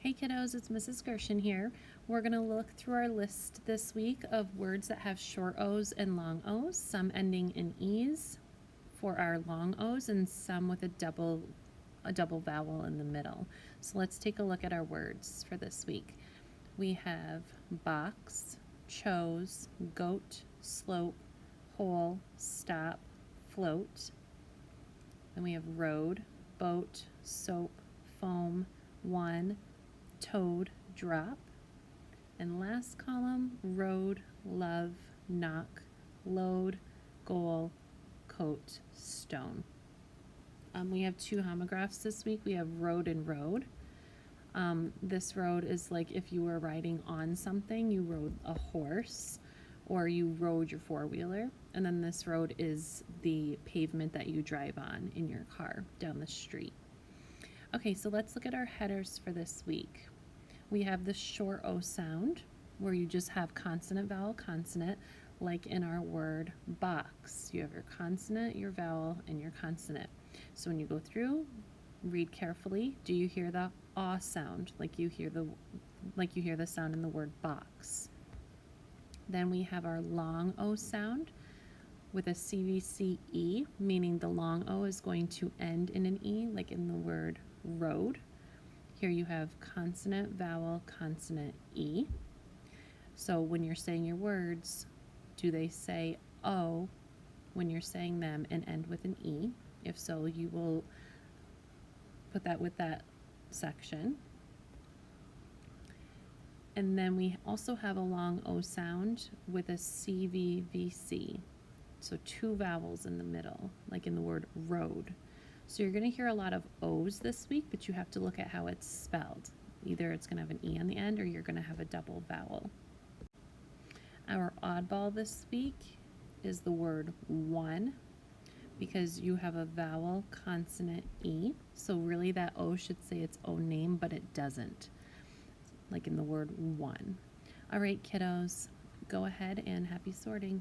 Hey kiddos, it's Mrs. Gershon here. We're going to look through our list this week of words that have short O's and long O's, some ending in E's for our long O's and some with a double vowel in the middle. So let's take a look at our words for this week. We have box, chose, goat, slope, hole, stop, float. Then we have road, boat, soap, foam, one, toad, drop. And last column, road, love, knock, load, goal, coat, stone. We have two homographs this week. We have road and road. This road is like if you were riding on something, you rode a horse or you rode your four-wheeler. And then this road is the pavement that you drive on in your car down the street. Okay, so let's look at our headers for this week. We have the short O sound, where you just have consonant, vowel, consonant, like in our word box. You have your consonant, your vowel, and your consonant. So when you go through, read carefully. Do you hear the aw sound, like you hear the sound in the word box? Then we have our long O sound with a CVCE, meaning the long O is going to end in an E, like in the word road. Here you have consonant, vowel, consonant, E. So when you're saying your words, do they say O when you're saying them and end with an E? If so, you will put that with that section. And then we also have a long O sound with a CVVC. So two vowels in the middle, like in the word road. So you're going to hear a lot of O's this week, but you have to look at how it's spelled. Either it's going to have an E on the end or you're going to have a double vowel. Our oddball this week is the word one, because you have a vowel, consonant, E. So really that O should say its own name, but it doesn't, like in the word one. All right, kiddos, go ahead and happy sorting.